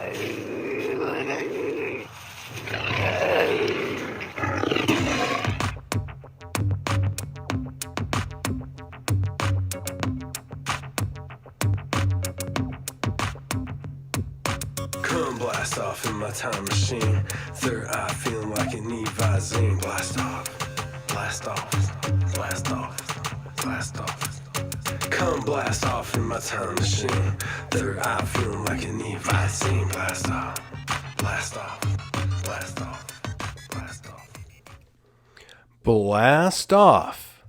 Come blast off in my time machine. Third eye feeling like an Evazine. Blast off, blast off, blast off, blast off. Come blast off in my time machine. Third eye feeling like an Evazine. Blast off, blast off, blast off, blast off. Blast off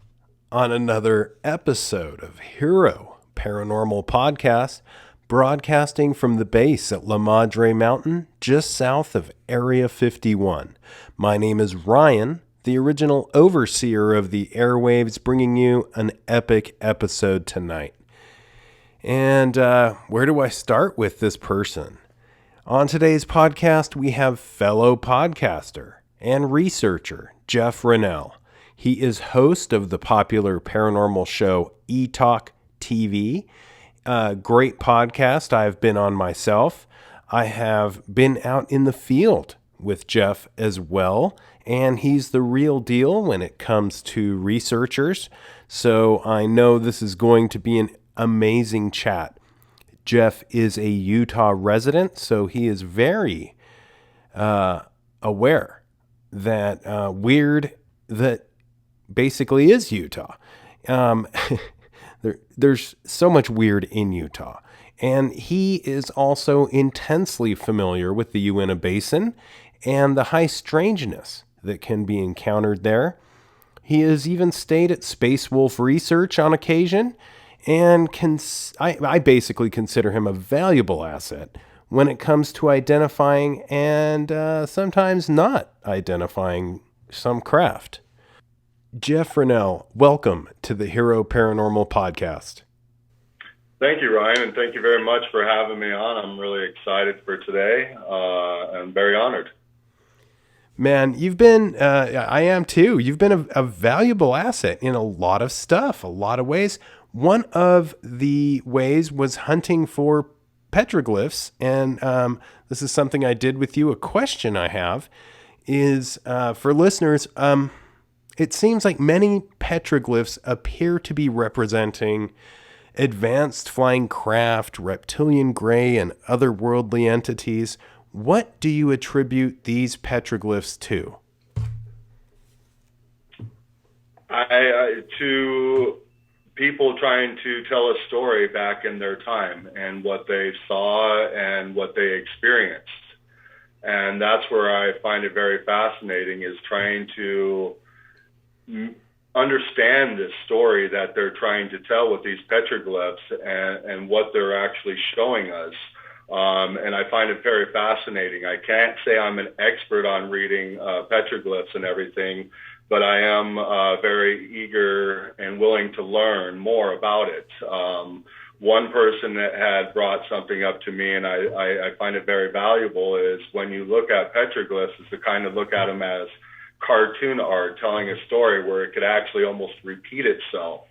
on another episode of Hero Paranormal Podcast, broadcasting from the base at La Madre Mountain, just south of Area 51. My name is Ryan, the original overseer of the airwaves, bringing you an epic episode tonight. And where do I start with this person? On today's podcast, we have fellow podcaster and researcher Jeff Renel. He is host of the popular paranormal show E-Talk TV. Great podcast I've been on myself. I have been out in the field with Jeff as well, and he's the real deal when it comes to researchers. So I know this is going to be an amazing chat. Jeff is a Utah resident, so he is very aware that weird that basically is Utah. There's so much weird in Utah. And he is also intensely familiar with the Uinta Basin and the high strangeness that can be encountered there. He has even stayed at Space Wolf Research on occasion, and I basically consider him a valuable asset when it comes to identifying and sometimes not identifying some craft. Jeff Renel, welcome to the Hero Paranormal Podcast. Thank you, Ryan, and thank you very much for having me on. I'm really excited for today. I'm very honored. Man, you've been, I am too, you've been a valuable asset in a lot of stuff, a lot of ways. One of the ways was hunting for petroglyphs, and this is something I did with you. A question I have is, for listeners, it seems like many petroglyphs appear to be representing advanced flying craft, reptilian gray, and otherworldly entities. What do you attribute these petroglyphs to? To people trying to tell a story back in their time and what they saw and what they experienced. And that's where I find it very fascinating, is trying to understand this story that they're trying to tell with these petroglyphs and what they're actually showing us. And I find it very fascinating. I can't say I'm an expert on reading petroglyphs and everything, but I am very eager and willing to learn more about it. One person that had brought something up to me, and I find it very valuable, is when you look at petroglyphs, is to kind of look at them as cartoon art telling a story where it could actually almost repeat itself.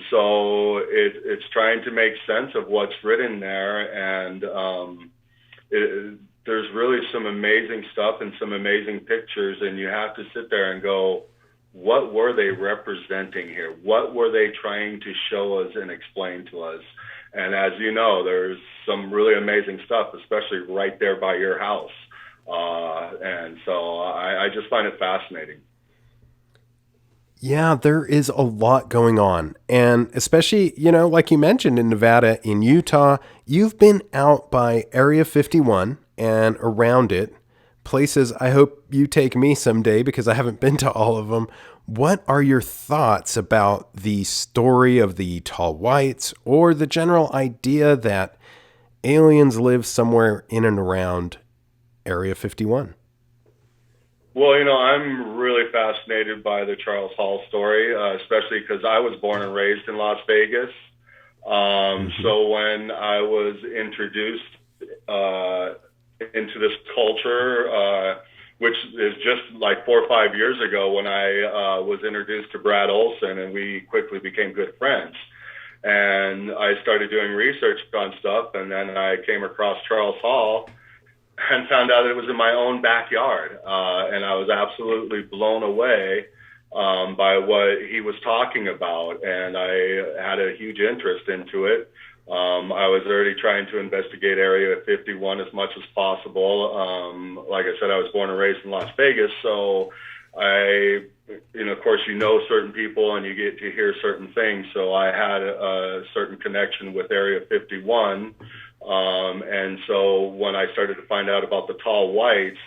So it's trying to make sense of what's written there, and there's really some amazing stuff and some amazing pictures, and you have to sit there and go, what were they representing here? What were they trying to show us and explain to us? And as you know, there's some really amazing stuff, especially right there by your house. And so I just find it fascinating. Yeah, there is a lot going on. And especially, like you mentioned, in Nevada, in Utah, you've been out by Area 51 and around it, places I hope you take me someday because I haven't been to all of them. What are your thoughts about the story of the tall whites, or the general idea that aliens live somewhere in and around Area 51? Well, I'm really fascinated by the Charles Hall story, especially because I was born and raised in Las Vegas. So when I was introduced into this culture, which is just like 4 or 5 years ago when I was introduced to Brad Olson, and we quickly became good friends. And I started doing research on stuff, and then I came across Charles Hall and found out it was in my own backyard. And I was absolutely blown away by what he was talking about, and I had a huge interest into it. I was already trying to investigate Area 51 as much as possible. Like I said, I was born and raised in Las Vegas, so of course, certain people and you get to hear certain things. So I had a certain connection with Area 51. And so when I started to find out about the tall whites,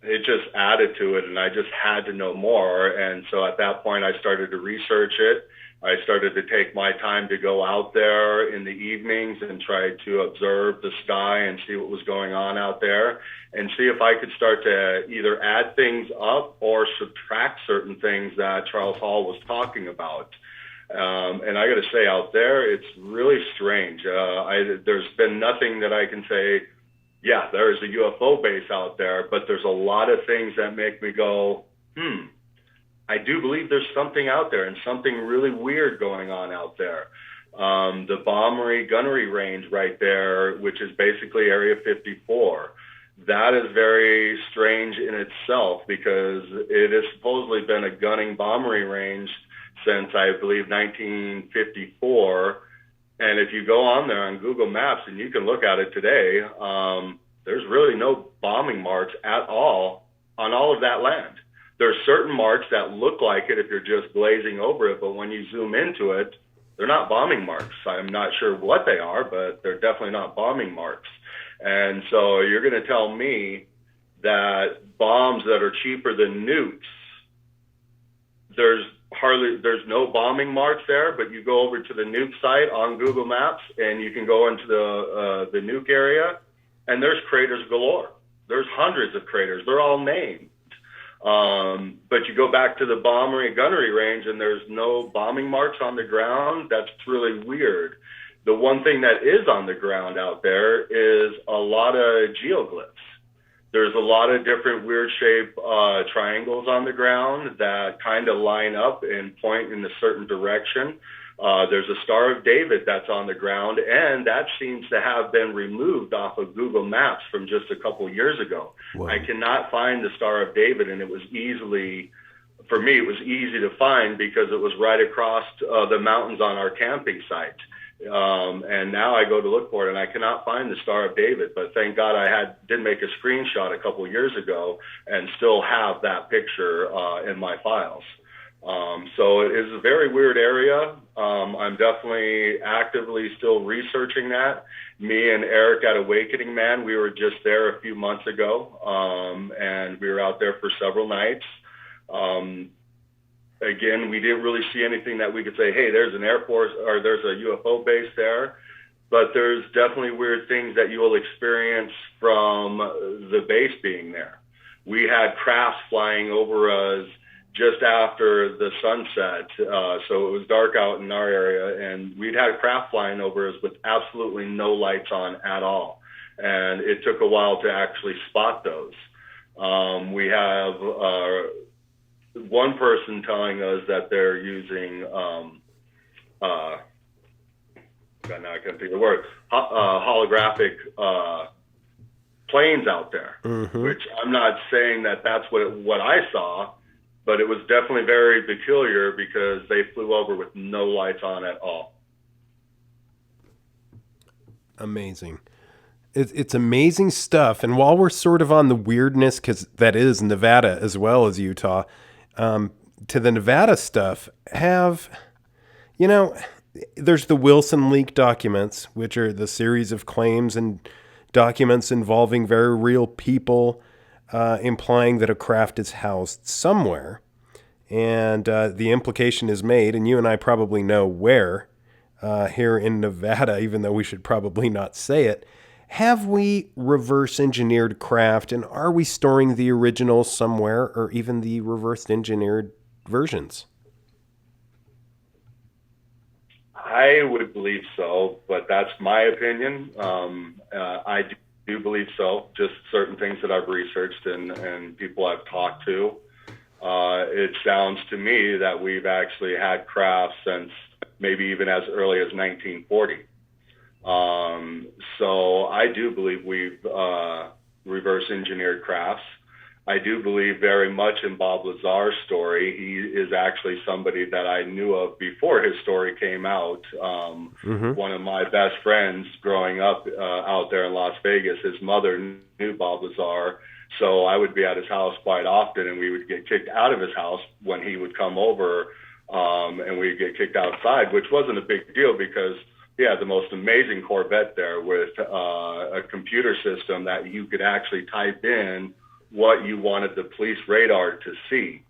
it just added to it, and I just had to know more. And so at that point, I started to research it. I started to take my time to go out there in the evenings and try to observe the sky and see what was going on out there, and see if I could start to either add things up or subtract certain things that Charles Hall was talking about. And I got to say, out there, it's really strange. There's been nothing that I can say, yeah, there is a UFO base out there, but there's a lot of things that make me go, I do believe there's something out there and something really weird going on out there. The bombery gunnery range right there, which is basically Area 54, that is very strange in itself, because it has supposedly been a gunning bombery range since, I believe, 1954. And if you go on there on Google Maps and you can look at it today, there's really no bombing marks at all on all of that land. There's certain marks that look like it if you're just glazing over it, but when you zoom into it, they're not bombing marks. I'm not sure what they are, but they're definitely not bombing marks. And so you're going to tell me that bombs that are cheaper than nukes, there's no bombing marks there, but you go over to the nuke site on Google Maps and you can go into the nuke area, and there's craters galore. There's hundreds of craters. They're all named. But you go back to the bombery gunnery range and there's no bombing marks on the ground. That's really weird. The one thing that is on the ground out there is a lot of geoglyphs. There's a lot of different weird shaped triangles on the ground that kind of line up and point in a certain direction. There's a Star of David that's on the ground, and that seems to have been removed off of Google Maps from just a couple years ago. Wow. I cannot find the Star of David, and it was easy to find because it was right across the mountains on our camping site. And now I go to look for it, and I cannot find the Star of David. But thank God I did make a screenshot a couple years ago and still have that picture in my files. So it is a very weird area. I'm definitely actively still researching that. Me and Eric at Awakening Man, we were just there a few months ago, and we were out there for several nights. Again, we didn't really see anything that we could say, hey, there's an Air Force or there's a UFO base there. But there's definitely weird things that you will experience from the base being there. We had crafts flying over us just after the sunset, so it was dark out in our area, and we'd had craft flying over us with absolutely no lights on at all. And it took a while to actually spot those. We have one person telling us that they're using, now I can't think of the word, holographic planes out there, which I'm not saying that that's what I saw, but it was definitely very peculiar because they flew over with no lights on at all. Amazing. It's amazing stuff. And while we're sort of on the weirdness, because that is Nevada as well as Utah, to the Nevada stuff, there's the Wilson leak documents, which are the series of claims and documents involving very real people, implying that a craft is housed somewhere. And the implication is made, and you and I probably know where, here in Nevada, even though we should probably not say it. Have we reverse engineered craft, and are we storing the original somewhere, or even the reverse engineered versions? I would believe so, but that's my opinion. I do believe so. Just certain things that I've researched and people I've talked to. It sounds to me that we've actually had crafts since maybe even as early as 1940. So I do believe we've reverse engineered crafts. I do believe very much in Bob Lazar's story. He is actually somebody that I knew of before his story came out. One of my best friends growing up out there in Las Vegas, his mother knew Bob Lazar. So I would be at his house quite often, and we would get kicked out of his house when he would come over, and we'd get kicked outside, which wasn't a big deal because he had the most amazing Corvette there with a computer system that you could actually type in what you wanted the police radar to see.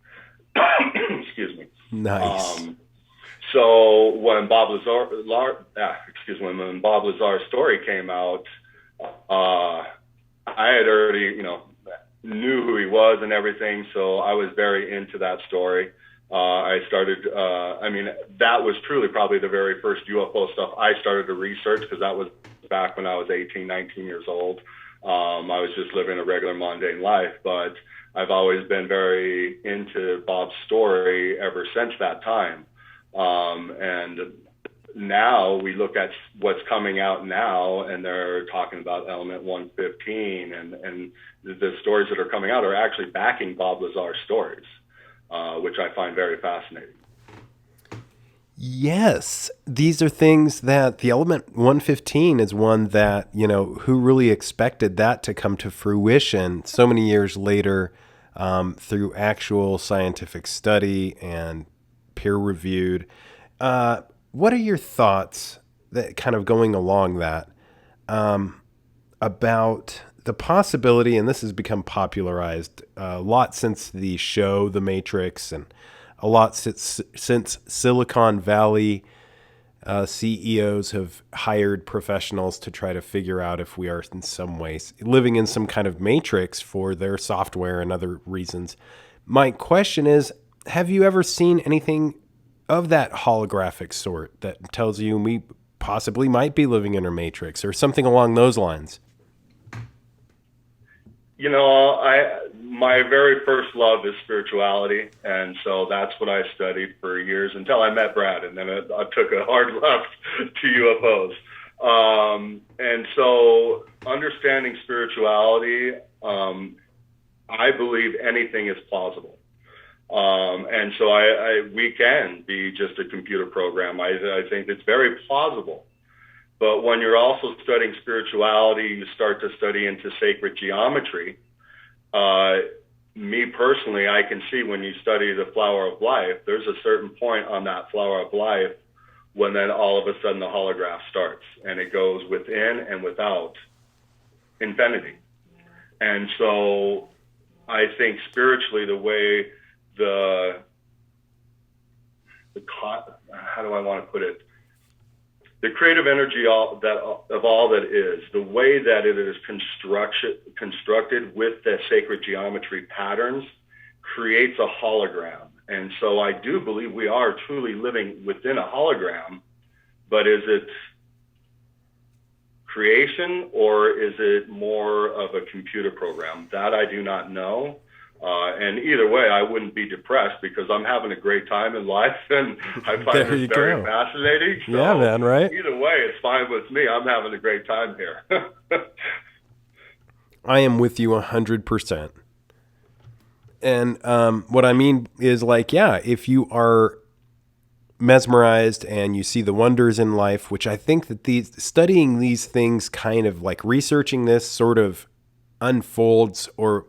Excuse me. Nice. So when Bob Lazar's story came out, I had already, knew who he was and everything. So I was very into that story. I started, that was truly probably the very first UFO stuff I started to research, because that was back when I was 18, 19 years old. I was just living a regular mundane life, but I've always been very into Bob's story ever since that time. And now we look at what's coming out now, and they're talking about element 115, and the stories that are coming out are actually backing Bob Lazar's stories, which I find very fascinating. Yes, these are things that the element 115 is one that, who really expected that to come to fruition so many years later, through actual scientific study and peer-reviewed. What are your thoughts that kind of going along that, about the possibility, and this has become popularized a lot since the show The Matrix, and a lot since Silicon Valley CEOs have hired professionals to try to figure out if we are in some ways living in some kind of matrix for their software and other reasons. My question is, have you ever seen anything of that holographic sort that tells you we possibly might be living in a matrix or something along those lines? My very first love is spirituality, and so that's what I studied for years until I met Brad, and then I took a hard left to UFOs. And so understanding spirituality, I believe anything is plausible. And so we can be just a computer program. I think it's very plausible. But when you're also studying spirituality, you start to study into sacred geometry. Me personally, I can see when you study the flower of life, there's a certain point on that flower of life when then all of a sudden the holograph starts, and it goes within and without infinity. And so I think spiritually, the way how do I want to put it? The creative energy of all that is, the way that it is constructed with the sacred geometry patterns creates a hologram. And so I do believe we are truly living within a hologram, but is it creation or is it more of a computer program? That I do not know. And either way, I wouldn't be depressed because I'm having a great time in life, and I find it very fascinating. So yeah, man, right? Either way, it's fine with me. I'm having a great time here. I am with you 100%. And what I mean is, if you are mesmerized and you see the wonders in life, which I think that studying these things, kind of like researching this, sort of unfolds or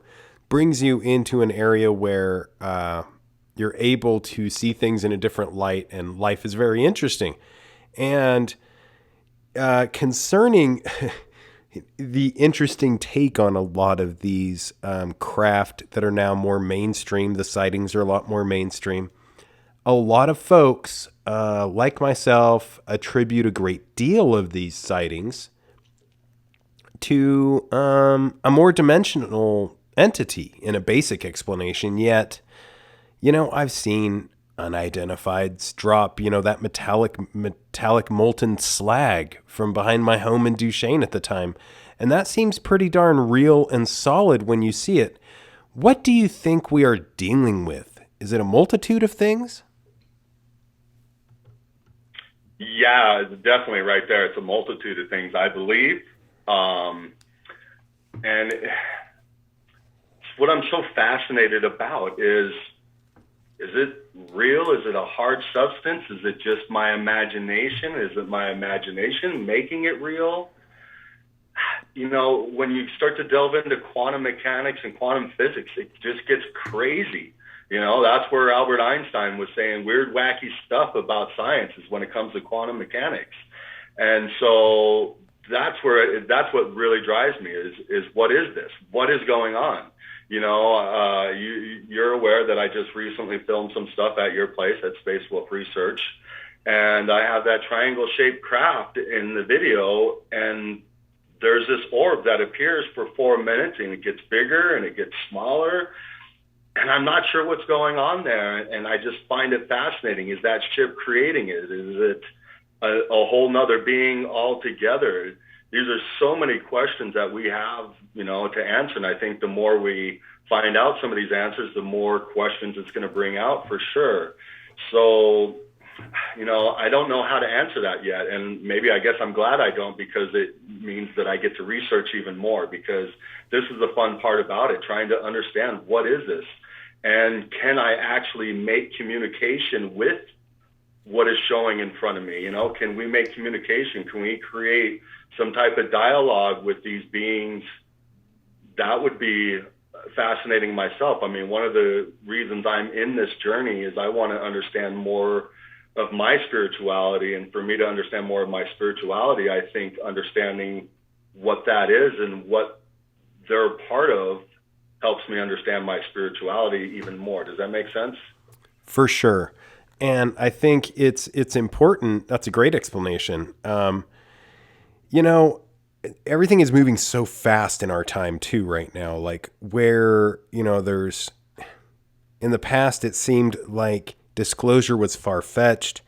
brings you into an area where you're able to see things in a different light, and life is very interesting. And concerning the interesting take on a lot of these craft that are now more mainstream, the sightings are a lot more mainstream. A lot of folks, like myself, attribute a great deal of these sightings to a more dimensional entity in a basic explanation. Yet, I've seen unidentifieds drop, that metallic molten slag from behind my home in Duchesne at the time. And that seems pretty darn real and solid when you see it. What do you think we are dealing with? Is it a multitude of things? Yeah, definitely right there. It's a multitude of things, I believe. And what I'm so fascinated about is it real? Is it a hard substance? Is it just my imagination? Is it my imagination making it real? You know, when you start to delve into quantum mechanics and quantum physics, it just gets crazy. You know, that's where Albert Einstein was saying weird, wacky stuff about science is when it comes to quantum mechanics. And so that's what really drives me is what is this? What is going on? You know, you're aware that I just recently filmed some stuff at your place at Space Wolf Research, and I have that triangle-shaped craft in the video, and there's this orb that appears for 4 minutes, and it gets bigger and it gets smaller, and I'm not sure what's going on there, and I just find it fascinating. Is that ship creating it? Is it a whole nother being altogether? These are so many questions that we have, you know, to answer. And I think the more we find out some of these answers, the more questions it's going to bring out for sure. So, you know, I don't know how to answer that yet. And maybe I guess I'm glad I don't, because it means that I get to research even more, because this is the fun part about it, trying to understand what is this? And can I actually make communication with what is showing in front of me? You know, can we make communication? Can we create some type of dialogue with these beings? That would be fascinating myself. I mean, one of the reasons I'm in this journey is I want to understand more of my spirituality. And for me to understand more of my spirituality, I think understanding what that is and what they're a part of helps me understand my spirituality even more. Does that make sense? For sure. And I think it's important. That's a great explanation. You know, everything is moving so fast in our time too right now. Like where, you know, in the past, it seemed like disclosure was far-fetched.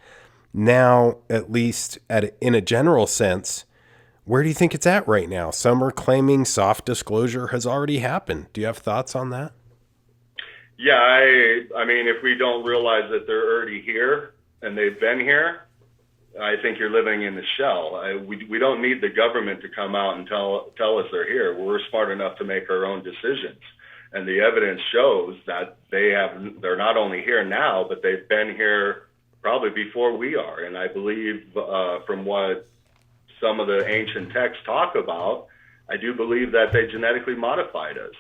Now, at least in a general sense, where do you think it's at right now? Some are claiming soft disclosure has already happened. Do you have thoughts on that? Yeah, I mean, if we don't realize that they're already here and they've been here, I think you're living in the shell. We don't need the government to come out and tell us they're here. We're smart enough to make our own decisions. And the evidence shows that they're not only here now, but they've been here probably before we are. And I believe from what some of the ancient texts talk about, I do believe that they genetically modified us.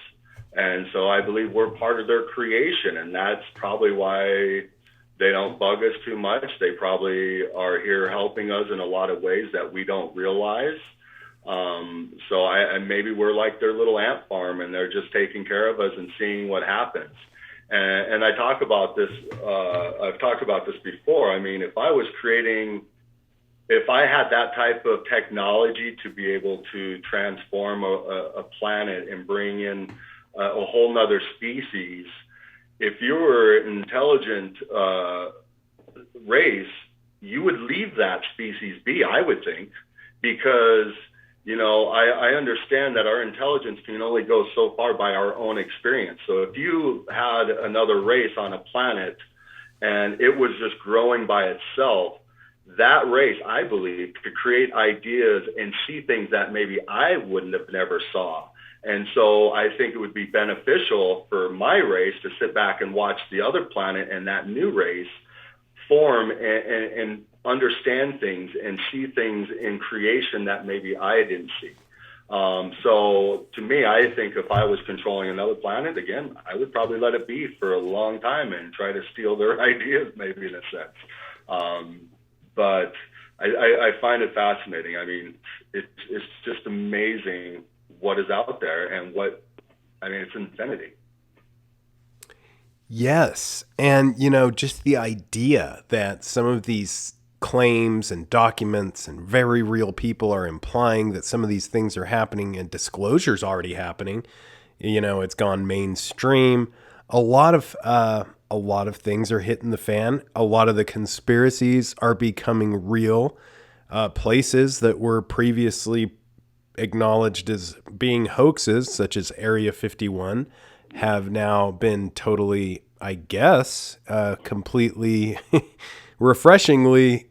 And so I believe we're part of their creation, and that's probably why they don't bug us too much. They probably are here helping us in a lot of ways that we don't realize. So maybe we're like their little ant farm, and they're just taking care of us and seeing what happens. And I talk about this, I've talked about this before. I mean, if I had that type of technology to be able to transform a planet and bring in a whole nother species, if you were an intelligent race, you would leave that species be, I would think, because, you know, I understand that our intelligence can only go so far by our own experience. So if you had another race on a planet and it was just growing by itself, that race, I believe, could create ideas and see things that maybe I wouldn't have never saw. And so I think it would be beneficial for my race to sit back and watch the other planet and that new race form and understand things and see things in creation that maybe I didn't see. So to me, I think if I was controlling another planet, again, I would probably let it be for a long time and try to steal their ideas, maybe in a sense. But I find it fascinating. I mean, it's just amazing what is out there and it's infinity. Yes. And, you know, just the idea that some of these claims and documents and very real people are implying that some of these things are happening and disclosure's already happening. You know, it's gone mainstream. A lot of things are hitting the fan. A lot of the conspiracies are becoming real. Places that were previously acknowledged as being hoaxes, such as Area 51, have now been totally, I guess, completely refreshingly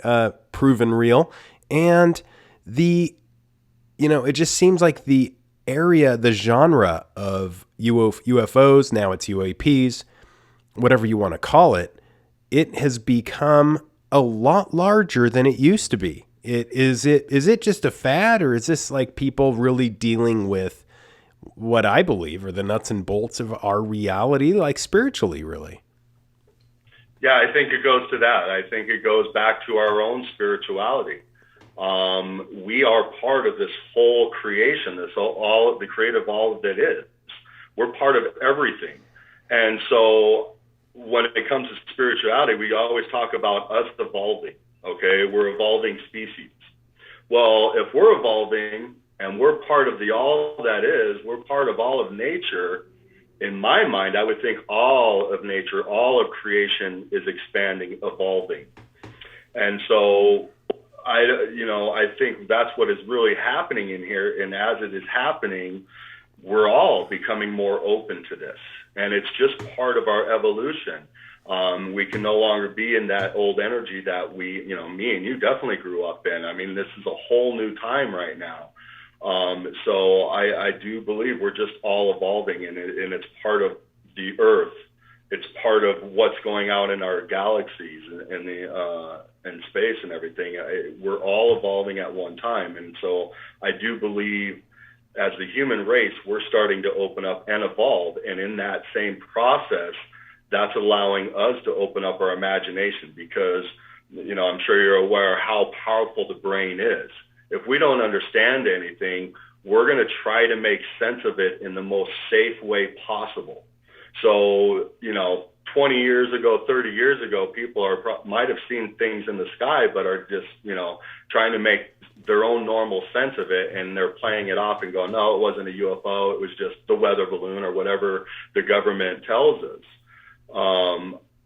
proven real. And it just seems like the genre of UFOs, now it's UAPs, whatever you want to call it, it has become a lot larger than it used to be. Is it just a fad, or is this like people really dealing with what I believe are the nuts and bolts of our reality, like spiritually, really? Yeah, I think it goes to that. I think it goes back to our own spirituality. We are part of this whole creation, all the creative all that is. We're part of everything. And so when it comes to spirituality, we always talk about us evolving, okay? We're evolving species. Well, if we're evolving and we're part of the all that is, we're part of all of nature, in my mind, I would think all of nature, all of creation is expanding, evolving. And so I think that's what is really happening in here. And as it is happening, we're all becoming more open to this. And it's just part of our evolution. We can no longer be in that old energy that me and you definitely grew up in. I mean, this is a whole new time right now. So I do believe we're just all evolving, and it's part of the Earth. It's part of what's going out in our galaxies and space and everything. We're all evolving at one time. And so I do believe as the human race, we're starting to open up and evolve. And in that same process, that's allowing us to open up our imagination, because, I'm sure you're aware how powerful the brain is. If we don't understand anything, we're going to try to make sense of it in the most safe way possible. So, 20 years ago, 30 years ago, people might have seen things in the sky, but are just, trying to make their own normal sense of it. And they're playing it off and going, no, it wasn't a UFO. It was just the weather balloon or whatever the government tells us.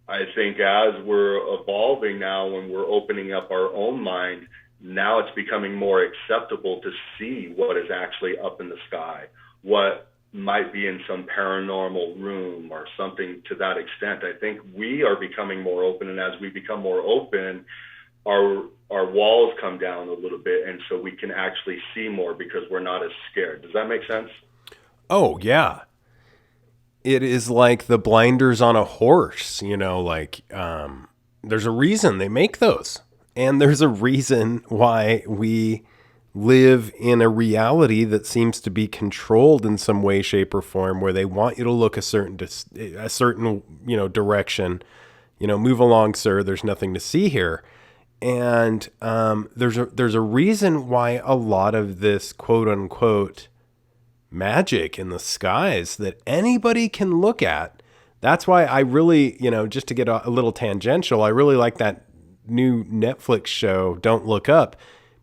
I think as we're evolving now, when we're opening up our own mind, now it's becoming more acceptable to see what is actually up in the sky, what might be in some paranormal room or something to that extent. I think we are becoming more open, and as we become more open, our walls come down a little bit, and so we can actually see more because we're not as scared. Does that make sense? Oh, yeah. It is like the blinders on a horse, there's a reason they make those. And there's a reason why we live in a reality that seems to be controlled in some way, shape, or form, where they want you to look a certain direction. Move along, sir. There's nothing to see here. And there's a reason why a lot of this quote unquote magic in the skies that anybody can look at. That's why I really, just to get a little tangential, I really like that new Netflix show, Don't Look Up,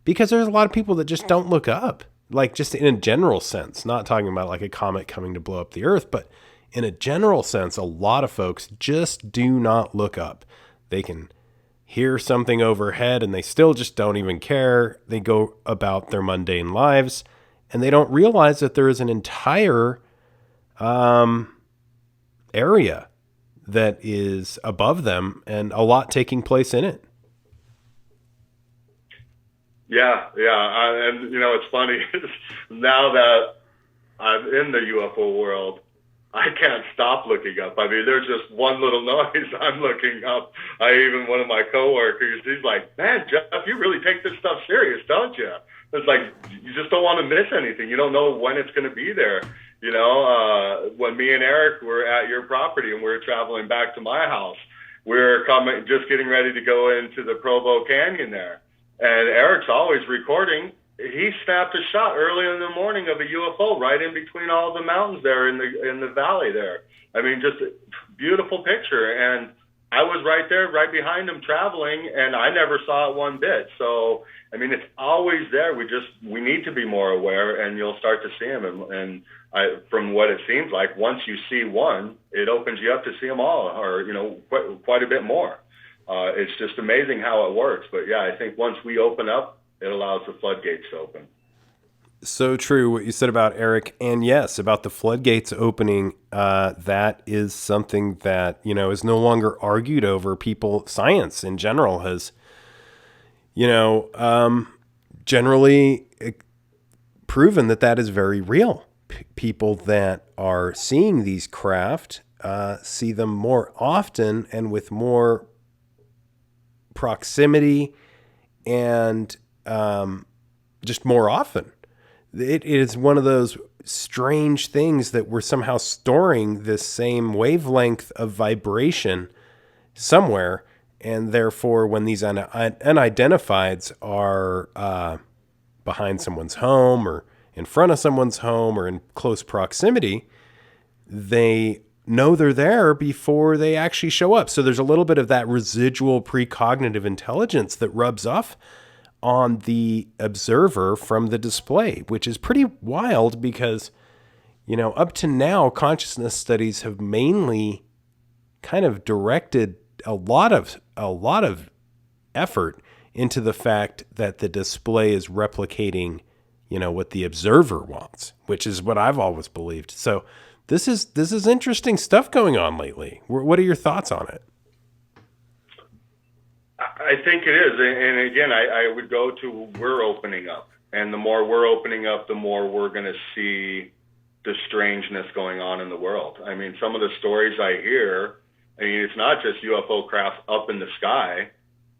because there's a lot of people that just don't look up, like just in a general sense, not talking about like a comet coming to blow up the earth, but in a general sense, a lot of folks just do not look up. They can hear something overhead and they still just don't even care. They go about their mundane lives and they don't realize that there is an entire area that is above them and a lot taking place in it. Yeah. And it's funny. Now that I'm in the UFO world, I can't stop looking up. I mean, there's just one little noise, I'm looking up. One of my coworkers, he's like, man, Jeff, you really take this stuff serious, don't you? It's like, you just don't want to miss anything. You don't know when it's going to be there. When me and Eric were at your property and we were traveling back to my house, we were just getting ready to go into the Provo Canyon there. And Eric's always recording. He snapped a shot early in the morning of a UFO right in between all the mountains there in the valley there. I mean, just a beautiful picture. And I was right there, right behind him traveling, and I never saw it one bit. So, I mean, it's always there. We need to be more aware, and you'll start to see them. And from what it seems like, once you see one, it opens you up to see them all, or, quite a bit more. It's just amazing how it works. But yeah, I think once we open up, it allows the floodgates to open. So true what you said about Eric, and yes, about the floodgates opening. That is something that is no longer argued over. People, science in general has, generally proven that that is very real. People that are seeing these craft see them more often and with more proximity and just more often. It is one of those strange things that we're somehow storing this same wavelength of vibration somewhere, and therefore when these unidentifieds are behind someone's home or in front of someone's home or in close proximity, they know they're there before they actually show up. So there's a little bit of that residual precognitive intelligence that rubs off on the observer from the display, which is pretty wild because, up to now, consciousness studies have mainly kind of directed a lot of effort into the fact that the display is replicating, what the observer wants, which is what I've always believed. So this is interesting stuff going on lately. What are your thoughts on it? I think it is. And again, I would go to we're opening up. And the more we're opening up, the more we're going to see the strangeness going on in the world. I mean, some of the stories I hear, it's not just UFO crafts up in the sky.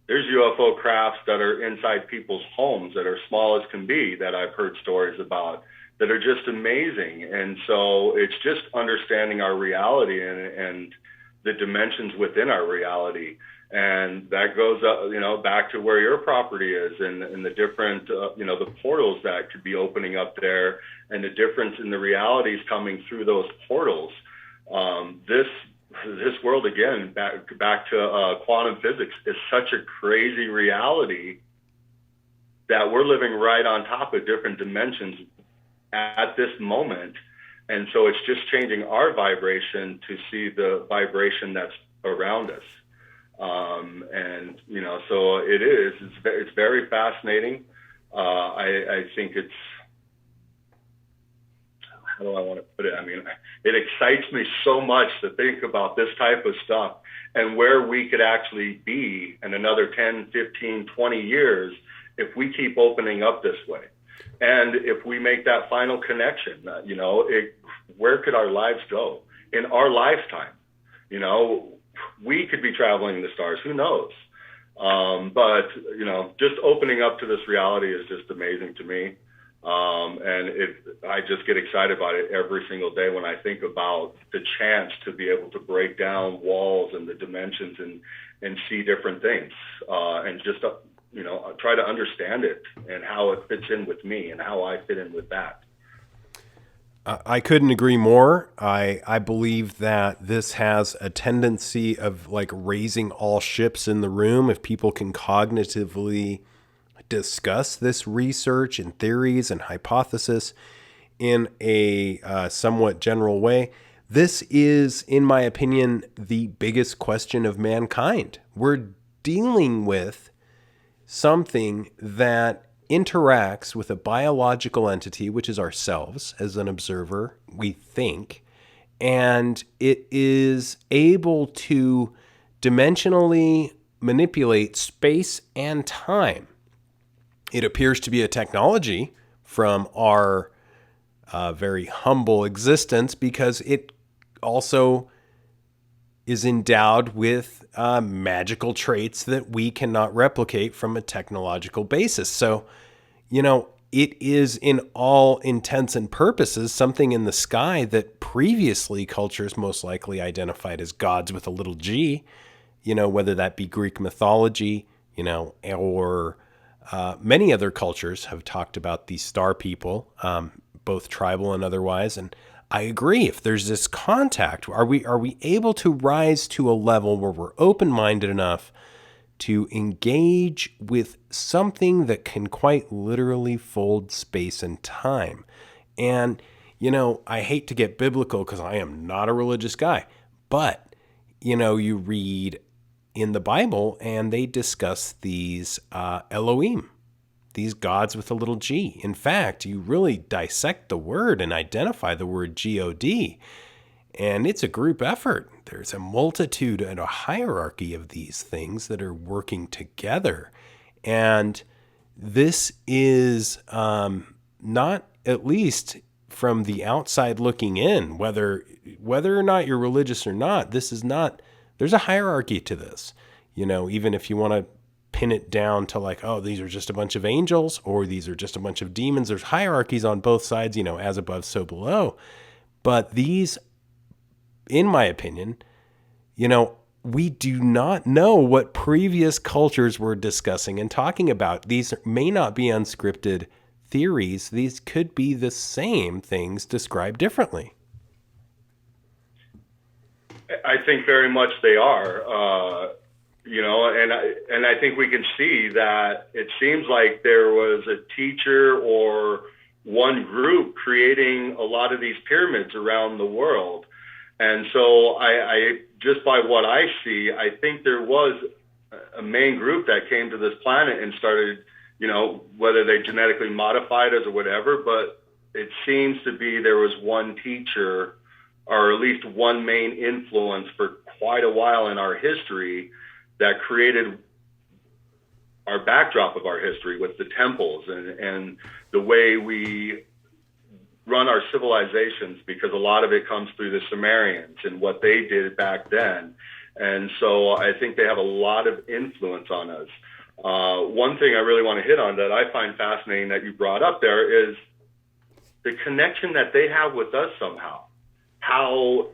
There's UFO crafts that are inside people's homes that are small as can be that I've heard stories about that are just amazing. And so it's just understanding our reality and the dimensions within our reality. And that goes up, back to where your property is and the different, the portals that could be opening up there and the difference in the realities coming through those portals. This world, again, back to quantum physics, is such a crazy reality that we're living right on top of different dimensions at this moment. And so it's just changing our vibration to see the vibration that's around us. So it's very fascinating. I think it's, how do I want to put it? It excites me so much to think about this type of stuff and where we could actually be in another 10, 15, 20 years if we keep opening up this way. And if we make that final connection, where could our lives go in our lifetime? We could be traveling the stars, who knows? But just opening up to this reality is just amazing to me. I just get excited about it every single day when I think about the chance to be able to break down walls and the dimensions and see different things, and just, try to understand it and how it fits in with me and how I fit in with that. I couldn't agree more. I believe that this has a tendency of like raising all ships in the room if people can cognitively discuss this research and theories and hypothesis in a somewhat general way. This is, in my opinion, the biggest question of mankind. We're dealing with something that interacts with a biological entity, which is ourselves as an observer, we think, and it is able to dimensionally manipulate space and time. It appears to be a technology from our very humble existence because it also is endowed with magical traits that we cannot replicate from a technological basis. So, it is in all intents and purposes something in the sky that previously cultures most likely identified as gods with a little g, whether that be Greek mythology, or many other cultures have talked about these star people, both tribal and otherwise. And I agree. If there's this contact, are we able to rise to a level where we're open-minded enough to engage with something that can quite literally fold space and time? And, I hate to get biblical because I am not a religious guy, but, you read in the Bible and they discuss these Elohim, these gods with a little g. In fact, you really dissect the word and identify the word God, and it's a group effort. There's a multitude and a hierarchy of these things that are working together. And this is not, at least from the outside looking in, whether or not you're religious or not, this is not, there's a hierarchy to this. You know, even if you want to pin it down to like, oh, these are just a bunch of angels or these are just a bunch of demons, there's hierarchies on both sides, you know, as above, so below. But these, in my opinion, you know, we do not know what previous cultures were discussing and talking about. These may not be unscripted theories. These could be the same things described differently. I think very much they are, you know, and I think we can see that it seems like there was a teacher or one group creating a lot of these pyramids around the world. And so I just by what I see, I think there was a main group that came to this planet and started, you know, whether they genetically modified us or whatever, but it seems to be there was one teacher or at least one main influence for quite a while in our history that created our backdrop of our history with the temples and the way we run our civilizations, because a lot of it comes through the Sumerians and what they did back then. And so I think they have a lot of influence on us. One thing I really want to hit on that I find fascinating that you brought up there is the connection that they have with us somehow. How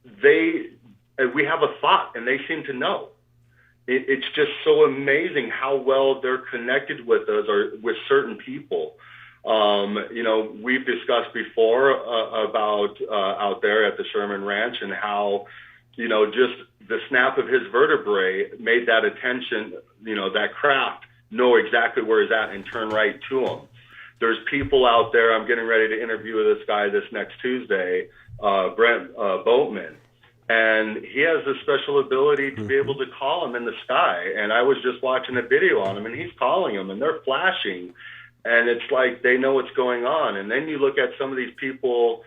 we have a thought and they seem to know. It's just so amazing how well they're connected with us or with certain people. You know, we've discussed before about out there at the Sherman Ranch and how, you know, just the snap of his vertebrae made that attention, you know, that craft know exactly where he's at and turn right to him. There's people out there, I'm getting ready to interview this guy this next Tuesday, Brent Boatman. And he has a special ability to be able to call him in the sky. And I was just watching a video on him, and he's calling him, and they're flashing. And it's like they know what's going on. And then you look at some of these people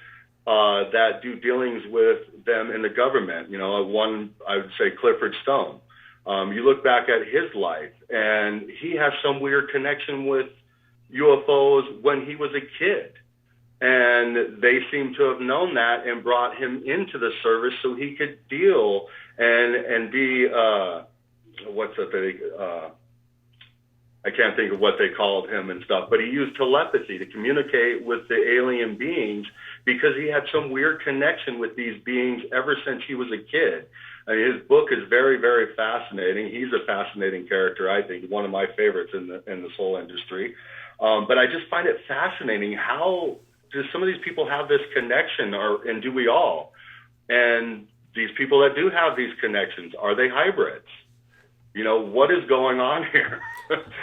that do dealings with them in the government. You know, one, I would say Clifford Stone. You look back at his life, and he has some weird connection with UFOs when he was a kid. And they seem to have known that and brought him into the service so he could deal and be, what's that? I can't think of what they called him and stuff, but he used telepathy to communicate with the alien beings because he had some weird connection with these beings ever since he was a kid. I mean, his book is very, very fascinating. He's a fascinating character, I think, one of my favorites in the soul industry. But I just find it fascinating how do some of these people have this connection, and do we all? And these people that do have these connections, are they hybrids? You know, what is going on here?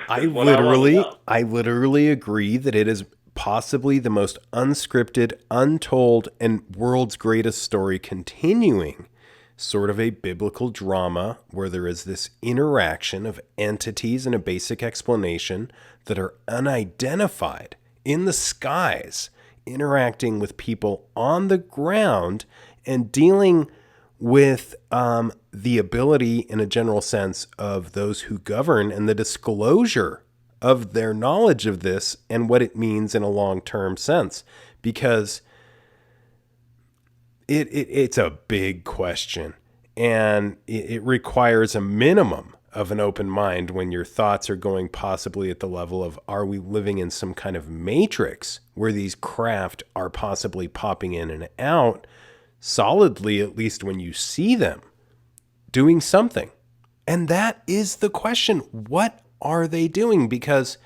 I literally agree that it is possibly the most unscripted, untold, and world's greatest story continuing. Sort of a biblical drama where there is this interaction of entities and a basic explanation that are unidentified in the skies, interacting with people on the ground and dealing with the ability in a general sense of those who govern and the disclosure of their knowledge of this and what it means in a long-term sense, because it's a big question and it requires a minimum of an open mind when your thoughts are going possibly at the level of, are we living in some kind of matrix where these craft are possibly popping in and out solidly, at least when you see them doing something? And that is the question. What are they doing? Because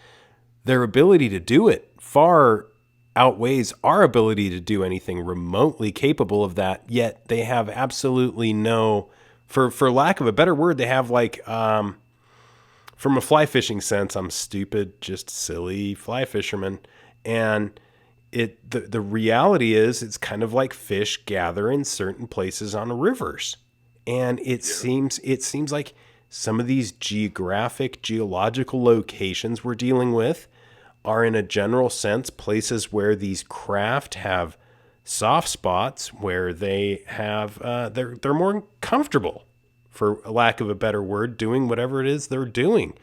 their ability to do it far outweighs our ability to do anything remotely capable of that. Yet they have absolutely no, for lack of a better word, they have like, from a fly fishing sense, I'm stupid, just silly fly fisherman. And the reality is it's kind of like fish gather in certain places on rivers. And it seems like some of these geological locations we're dealing with are, in a general sense, places where these craft have soft spots, where they have they're more comfortable, for lack of a better word, doing whatever it is they're doing.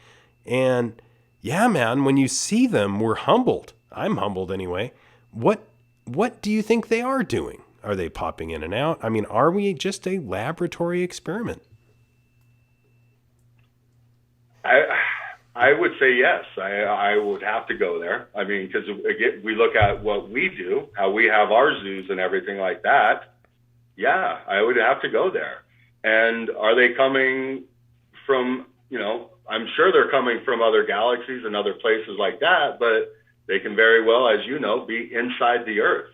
And yeah, man, when you see them, we're humbled. I'm humbled anyway. What do you think they are doing? Are they popping in and out? I mean, are we just a laboratory experiment? I would say yes. I would have to go there. I mean, because again, we look at what we do, how we have our zoos and everything like that. Yeah, I would have to go there. And are they coming from, I'm sure they're coming from other galaxies and other places like that, but they can very well, as you know, be inside the Earth.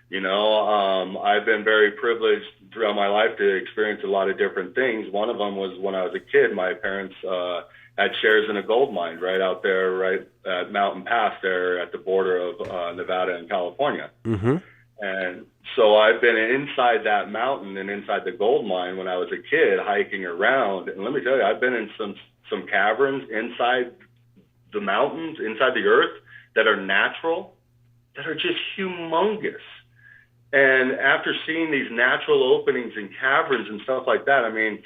I've been very privileged throughout my life to experience a lot of different things. One of them was when I was a kid, my parents had shares in a gold mine right out there, right at Mountain Pass there at the border of Nevada and California. Mm-hmm. And so I've been inside that mountain and inside the gold mine when I was a kid hiking around. And let me tell you, I've been in some caverns inside the mountains, inside the earth, that are natural, that are just humongous. And after seeing these natural openings in caverns and stuff like that, I mean,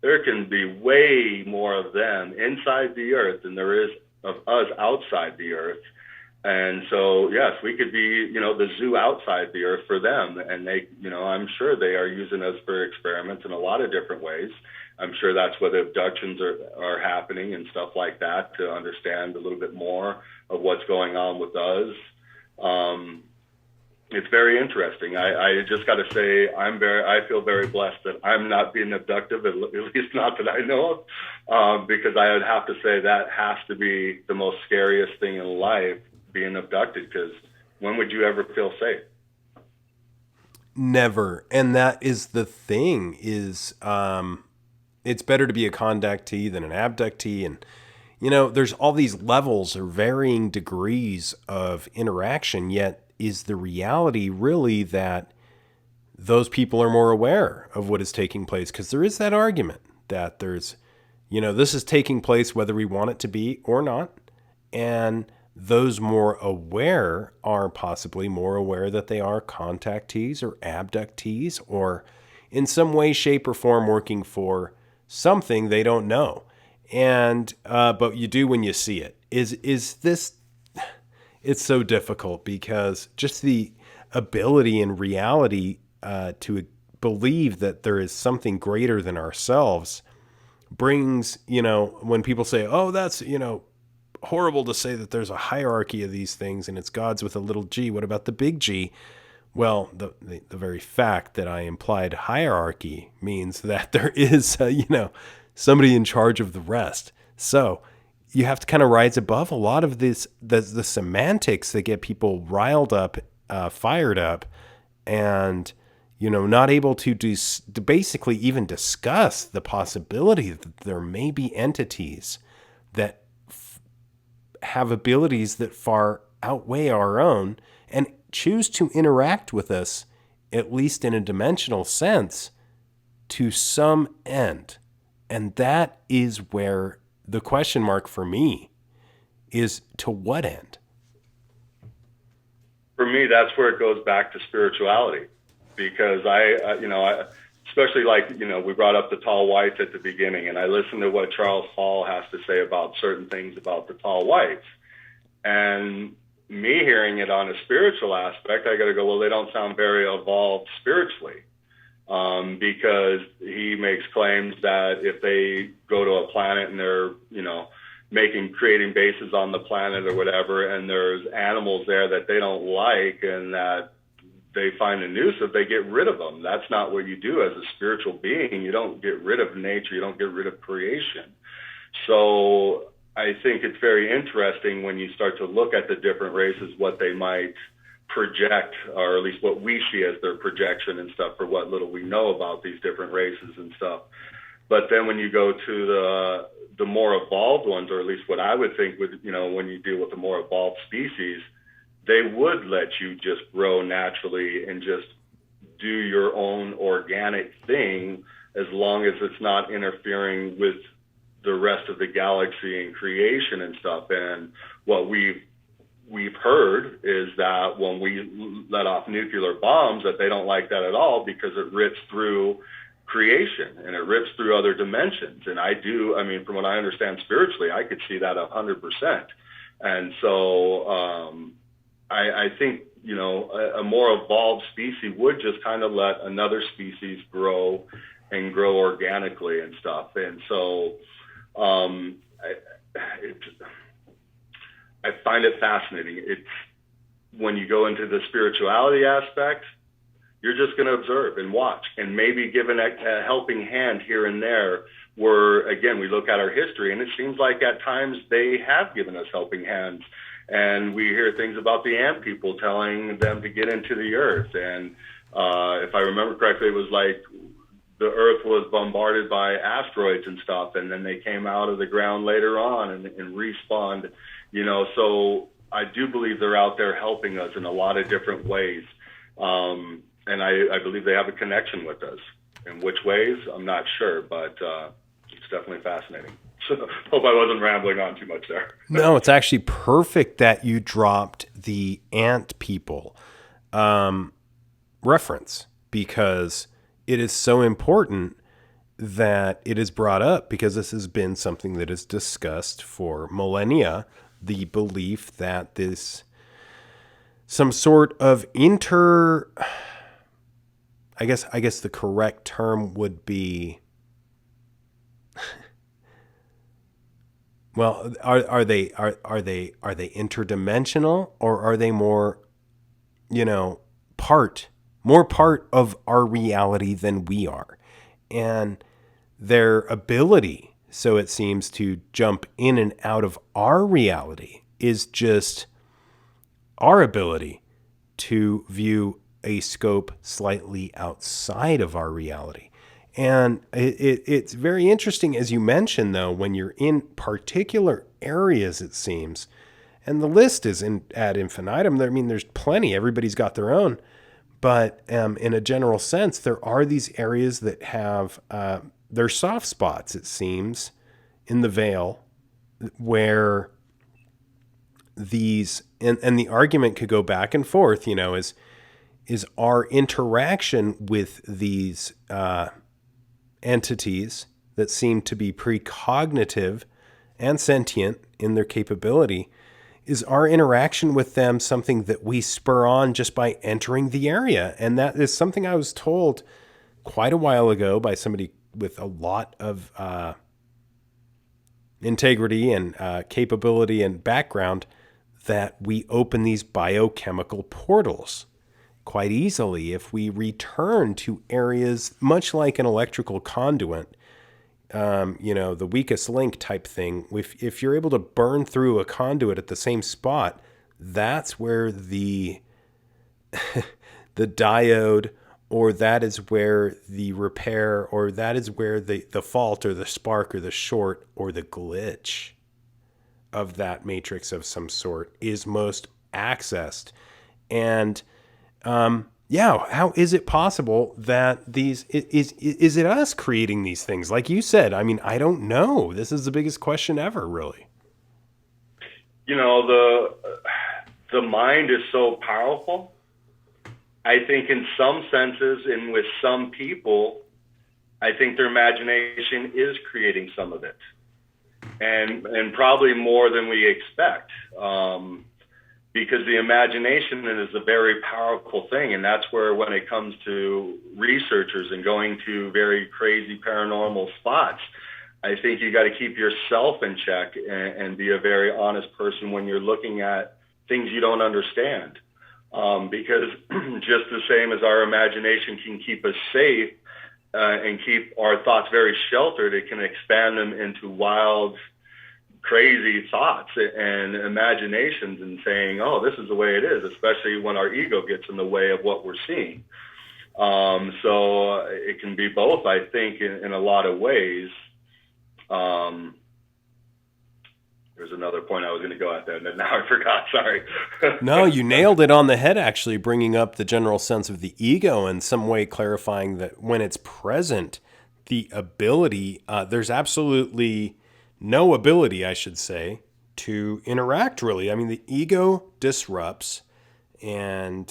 there can be way more of them inside the earth than there is of us outside the earth. And so, yes, we could be, the zoo outside the earth for them. And they, I'm sure they are using us for experiments in a lot of different ways. I'm sure that's where the abductions are happening and stuff like that, to understand a little bit more of what's going on with us. It's very interesting. I just got to say, I feel very blessed that I'm not being abducted, at least not that I know of, because I would have to say that has to be the most scariest thing in life, being abducted, because when would you ever feel safe? Never. And that is the thing, is it's better to be a contactee than an abductee. And, there's all these levels or varying degrees of interaction, yet is the reality really that those people are more aware of what is taking place? Because there is that argument that there's, this is taking place whether we want it to be or not. And those more aware are possibly more aware that they are contactees or abductees, or in some way, shape, or form working for something they don't know. And but you do when you see it. Is this? It's so difficult, because just the ability and reality to believe that there is something greater than ourselves brings, when people say, oh, that's, horrible to say that there's a hierarchy of these things and it's gods with a little g. What about the big G? Well, the very fact that I implied hierarchy means that there is, somebody in charge of the rest. So you have to kind of rise above a lot of this, the semantics that get people riled up, fired up, and, not able to basically even discuss the possibility that there may be entities that have abilities that far outweigh our own and choose to interact with us, at least in a dimensional sense, to some end. And that is where the question mark for me is, to what end? For me, that's where it goes back to spirituality, because especially we brought up the tall whites at the beginning, and I listened to what Charles Hall has to say about certain things about the tall whites. And me hearing it on a spiritual aspect, I got to go, well, they don't sound very evolved spiritually. Because he makes claims that if they go to a planet and they're, creating bases on the planet or whatever, and there's animals there that they don't like and that they find elusive, they get rid of them. That's not what you do as a spiritual being. You don't get rid of nature. You don't get rid of creation. So I think it's very interesting when you start to look at the different races, what they might project, or at least what we see as their projection and stuff, for what little we know about these different races and stuff. But then when you go to the more evolved ones, or at least what I would think would, when you deal with the more evolved species, they would let you just grow naturally and just do your own organic thing, as long as it's not interfering with the rest of the galaxy and creation and stuff. And what we've we've heard is that when we let off nuclear bombs, that they don't like that at all because it rips through creation and it rips through other dimensions. And from what I understand spiritually, I could see that 100%. And so I think, a more evolved species would just kind of let another species grow and grow organically and stuff. And so I find it fascinating. It's when you go into the spirituality aspect, you're just going to observe and watch and maybe give a helping hand here and there where, again, we look at our history and it seems like at times they have given us helping hands. And we hear things about the ant people telling them to get into the earth. And if I remember correctly, it was like the earth was bombarded by asteroids and stuff, and then they came out of the ground later on and respawned, So I do believe they're out there helping us in a lot of different ways. And I believe they have a connection with us. In which ways, I'm not sure, but it's definitely fascinating. So hope I wasn't rambling on too much there. No, it's actually perfect that you dropped the ant people reference, because it is so important that it is brought up, because this has been something that is discussed for millennia, the belief that this some sort of I guess the correct term would be, well, are they interdimensional, or are they more, part of our reality than we are? And their ability, so it seems, to jump in and out of our reality is just our ability to view a scope slightly outside of our reality. And it's very interesting, as you mentioned, though, when you're in particular areas, it seems, and the list is ad infinitum. I mean, there's plenty. Everybody's got their own. But in a general sense, there are these areas that have their soft spots, it seems, in the veil, where these, and the argument could go back and forth, is our interaction with these entities that seem to be precognitive and sentient in their capability, is our interaction with them something that we spur on just by entering the area? And that is something I was told quite a while ago by somebody with a lot of integrity and capability and background, that we open these biochemical portals quite easily if we return to areas much like an electrical conduit, the weakest link type thing. If you're able to burn through a conduit at the same spot, that's where the diode, or that is where the repair, or that is where the fault or the spark or the short or the glitch of that matrix of some sort is most accessed. And how is it possible that these is it us creating these things? Like you said, I mean, I don't know. This is the biggest question ever, really. The mind is so powerful. I think in some senses, and with some people, I think their imagination is creating some of it, and probably more than we expect. Because the imagination is a very powerful thing. And that's where, when it comes to researchers and going to very crazy paranormal spots, I think you got to keep yourself in check and be a very honest person when you're looking at things you don't understand. Because just the same as our imagination can keep us safe and keep our thoughts very sheltered, it can expand them into wild, crazy thoughts and imaginations, and saying, oh, this is the way it is, especially when our ego gets in the way of what we're seeing. So it can be both, I think, in a lot of ways. There's another point I was going to go at there, and now I forgot. Sorry. No, you nailed it on the head, actually, bringing up the general sense of the ego, in some way clarifying that when it's present, the ability, there's absolutely no ability, I should say, to interact, really. I mean, the ego disrupts and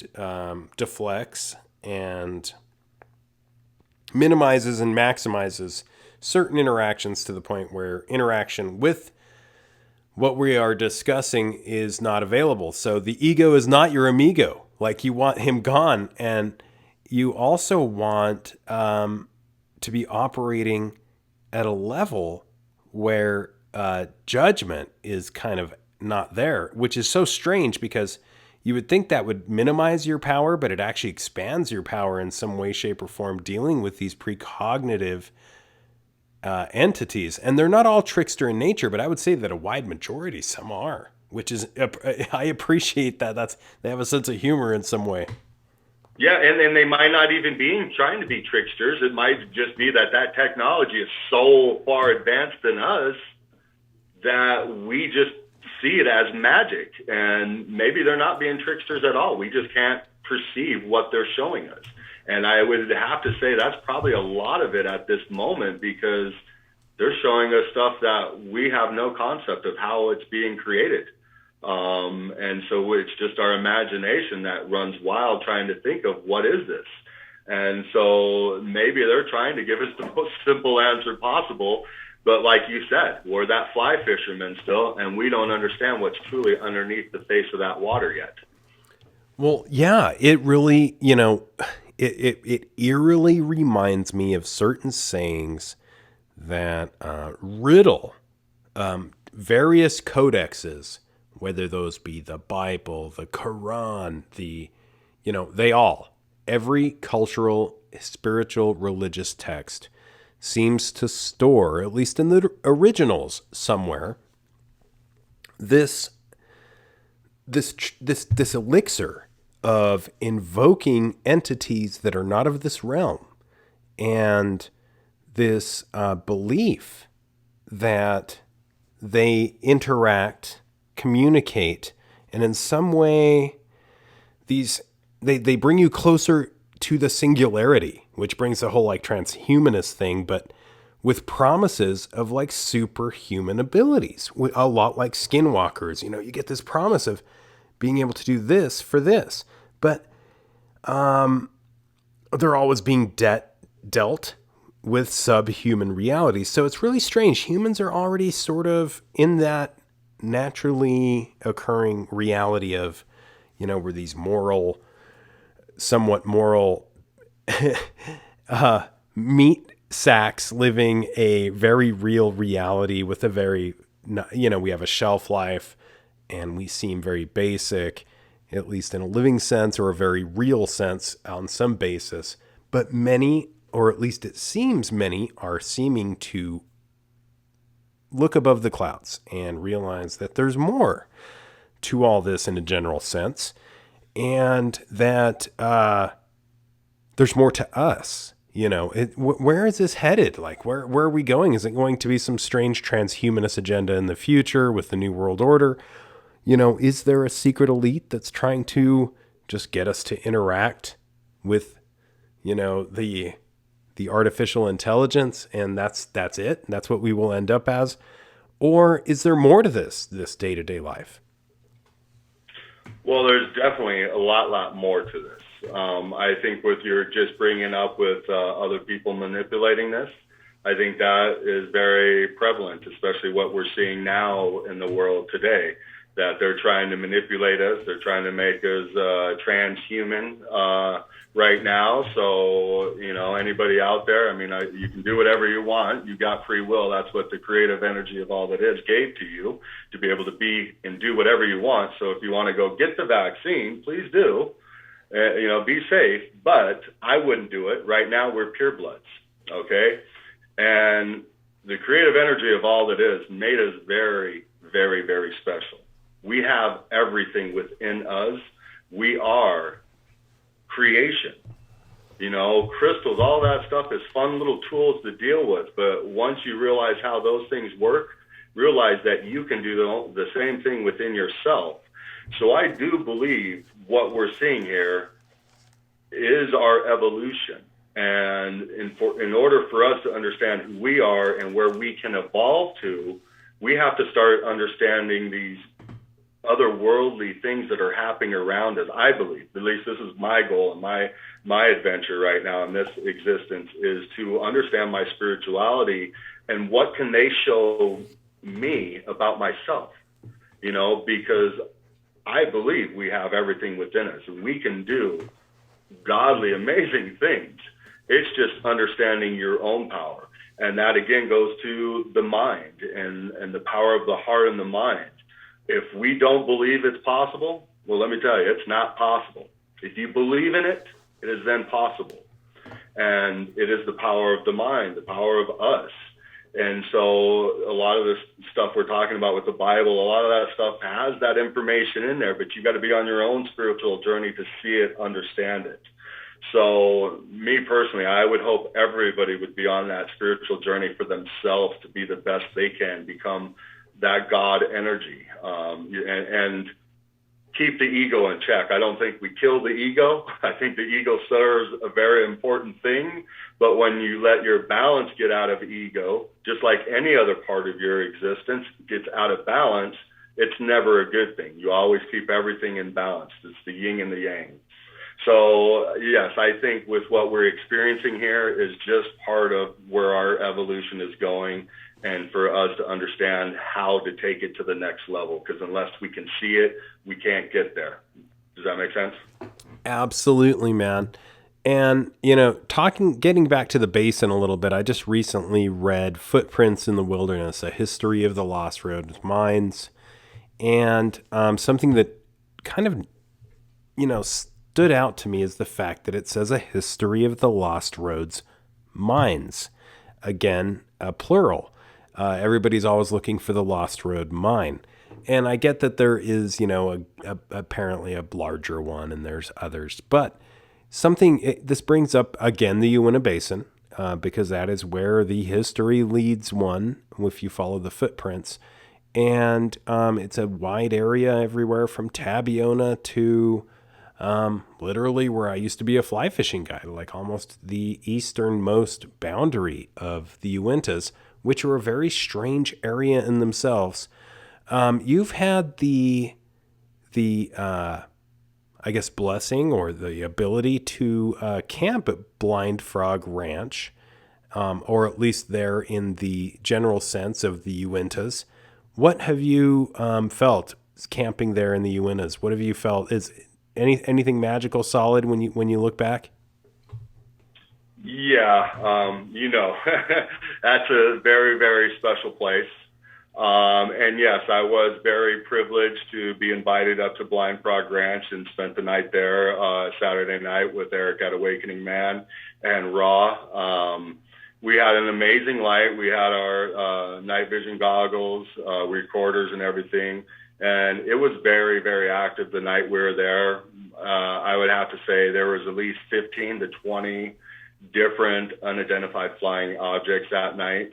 deflects and minimizes and maximizes certain interactions to the point where interaction with what we are discussing is not available. So the ego is not your amigo. Like, you want him gone. And you also want to be operating at a level where judgment is kind of not there, which is so strange because you would think that would minimize your power, but it actually expands your power in some way, shape, or form, dealing with these precognitive entities. And they're not all trickster in nature, but I would say that a wide majority, some are, which is, I appreciate that. They have a sense of humor in some way. Yeah, and they might not even be trying to be tricksters. It might just be that technology is so far advanced in us that we just see it as magic, and maybe they're not being tricksters at all. We just can't perceive what they're showing us. And I would have to say that's probably a lot of it at this moment, because they're showing us stuff that we have no concept of how it's being created. And so it's just our imagination that runs wild trying to think of what is this. And so maybe they're trying to give us the most simple answer possible. But like you said, we're that fly fisherman still, and we don't understand what's truly underneath the face of that water yet. Well, yeah, it really, it eerily reminds me of certain sayings that riddle various codexes, whether those be the Bible, the Quran, every cultural, spiritual, religious text seems to store, at least in the originals somewhere, this elixir of invoking entities that are not of this realm, and this belief that they interact, communicate, and in some way they bring you closer to the singularity, which brings the whole like transhumanist thing, but with promises of like superhuman abilities, a lot like skinwalkers. You get this promise of being able to do this for this, but they're always being dealt with subhuman realities. So it's really strange. Humans are already sort of in that naturally occurring reality of, we're these somewhat moral meat sacks living a very real reality with a very, we have a shelf life, and we seem very basic, at least in a living sense or a very real sense on some basis. But many, or at least it seems many, are seeming to look above the clouds and realize that there's more to all this in a general sense, and that there's more to us. Where is this headed? Like, where are we going? Is it going to be some strange transhumanist agenda in the future with the New World Order? Is there a secret elite that's trying to just get us to interact with, the artificial intelligence, and that's it? That's what we will end up as? Or is there more to this day-to-day life? Well, there's definitely a lot more to this. I think what you're just bringing up with other people manipulating this, I think that is very prevalent, especially what we're seeing now in the world today, that they're trying to manipulate us. They're trying to make us transhuman right now. So, anybody out there, you can do whatever you want. You got free will. That's what the creative energy of all that is gave to you, to be able to be and do whatever you want. So if you want to go get the vaccine, please do. Be safe, but I wouldn't do it. Right now, we're purebloods, okay? And the creative energy of all that is made us very, very, very special. We have everything within us. We are creation. Crystals, all that stuff is fun little tools to deal with. But once you realize how those things work, realize that you can do the same thing within yourself. So I do believe what we're seeing here is our evolution. And in order for us to understand who we are and where we can evolve to, we have to start understanding these otherworldly things that are happening around us. I believe, at least this is my goal and my adventure right now in this existence, is to understand my spirituality and what can they show me about myself, because I believe we have everything within us and we can do godly, amazing things. It's just understanding your own power. And that again goes to the mind and the power of the heart and the mind. If we don't believe it's possible, well, let me tell you, it's not possible. If you believe in it, it is then possible. And it is the power of the mind, the power of us. And so a lot of this stuff we're talking about with the Bible, a lot of that stuff has that information in there, but you got to be on your own spiritual journey to see it, understand it. So me personally, I would hope everybody would be on that spiritual journey for themselves to be the best they can, become that God energy, and keep the ego in check. I don't think we kill the ego. I think the ego serves a very important thing. But when you let your balance get out of ego, just like any other part of your existence gets out of balance, it's never a good thing. You always keep everything in balance. It's the yin and the yang. So, yes, I think with what we're experiencing here is just part of where our evolution is going, and for us to understand how to take it to the next level, because unless we can see it, we can't get there. Does that make sense? Absolutely, man. And, getting back to the basin a little bit, I just recently read Footprints in the Wilderness, A History of the Lost Roads Mines. And something that kind of, stood out to me is the fact that it says a history of the lost roads mines. Again, a plural. Everybody's always looking for the lost road mine. And I get that there is, apparently a larger one and there's others. But this brings up, again, the Uinta Basin, because that is where the history leads one, if you follow the footprints. And it's a wide area everywhere from Tabiona to literally where I used to be a fly fishing guy, like almost the easternmost boundary of the Uintas, which are a very strange area in themselves. You've had the I guess blessing or the ability to camp at Blind Frog Ranch, or at least there in the general sense of the Uintas. What have you felt camping there in the Uintas? What have you felt? Is anything magical solid when you look back? Yeah, that's a very, very special place. And yes, I was very privileged to be invited up to Blind Frog Ranch and spent the night there Saturday night with Eric at Awakening Man and Raw. We had an amazing light. We had our night vision goggles, recorders and everything. And it was very, very active the night we were there. I would have to say there was at least 15 to 20 different unidentified flying objects that night.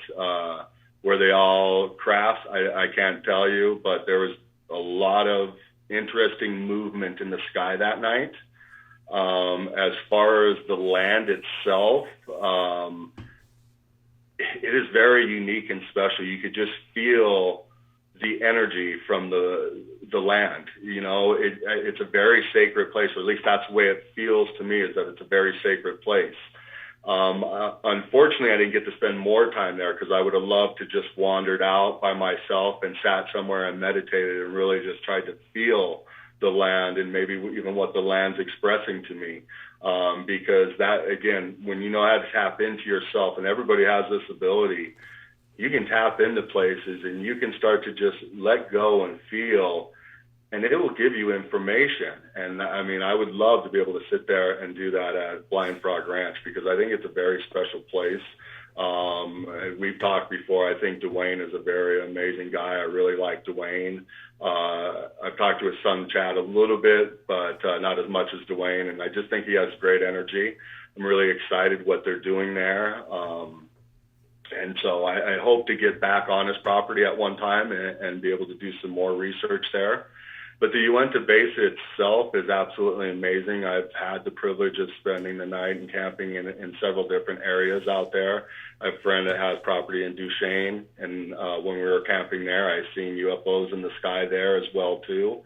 Were they all crafts? I can't tell you, but there was a lot of interesting movement in the sky that night. As far as the land itself, it is very unique and special. You could just feel the energy from the land. It's a very sacred place, or at least that's the way it feels to me, is that it's a very sacred place. Unfortunately, I didn't get to spend more time there because I would have loved to just wandered out by myself and sat somewhere and meditated and really just tried to feel the land and maybe even what the land's expressing to me. Because that, again, when you know how to tap into yourself, and everybody has this ability, you can tap into places and you can start to just let go and feel, and it will give you information. And I mean, I would love to be able to sit there and do that at Blind Frog Ranch because I think it's a very special place. We've talked before. I think Dwayne is a very amazing guy. I really like Dwayne. I've talked to his son, Chad, a little bit, but not as much as Dwayne. And I just think he has great energy. I'm really excited what they're doing there. And so I hope to get back on his property at one time and be able to do some more research there. But the Uinta Basin itself is absolutely amazing. I've had the privilege of spending the night and camping in several different areas out there. I have a friend that has property in Duchesne, and when we were camping there, I seen UFOs in the sky there as well too.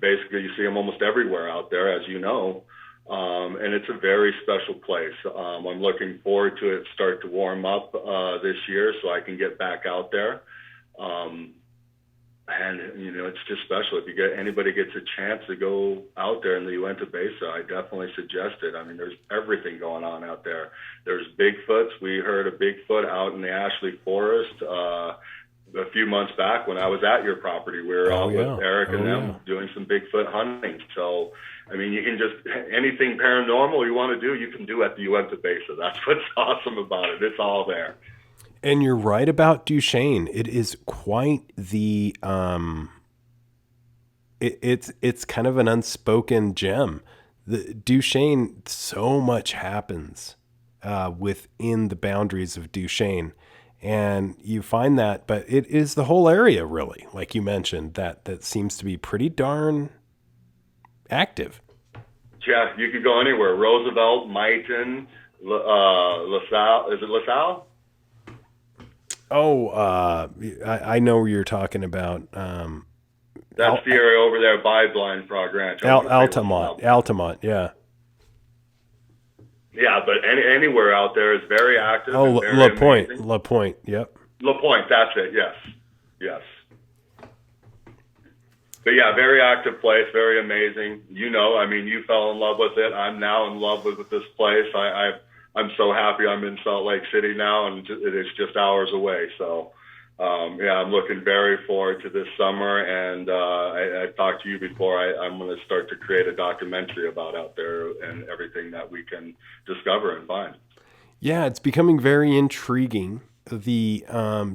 Basically, you see them almost everywhere out there, as you know. And it's a very special place. I'm looking forward to it start to warm up this year so I can get back out there. And, you know, it's just special. If anybody gets a chance to go out there in the Uinta Basin, I definitely suggest it. I mean, there's everything going on out there. There's Bigfoots. We heard a Bigfoot out in the Ashley Forest a few months back when I was at your property. We were out with Eric and them doing some Bigfoot hunting. So, I mean, you can just, anything paranormal you want to do, you can do at the Uinta Basin. That's what's awesome about it. It's all there. And you're right about Duchesne. It is quite the, it's kind of an unspoken gem. The Duchesne, so much happens within the boundaries of Duchesne. And you find that, but it is the whole area, really, like you mentioned, that seems to be pretty darn active. Yeah, you could go anywhere. Roosevelt, Mighton, LaSalle. Is it LaSalle? Oh, I know where you're talking about. That's the area over there by Blind Frog Ranch. Altamont, yeah. Yeah, but anywhere out there is very active. Oh, La Pointe, yep. La Pointe, that's it, yes. But yeah, very active place, very amazing. You know, I mean, you fell in love with it. I'm now in love with this place. I'm so happy I'm in Salt Lake City now, and it is just hours away. So, yeah, I'm looking very forward to this summer. And I talked to you before. I'm going to start to create a documentary about out there and everything that we can discover and find. Yeah, it's becoming very intriguing. The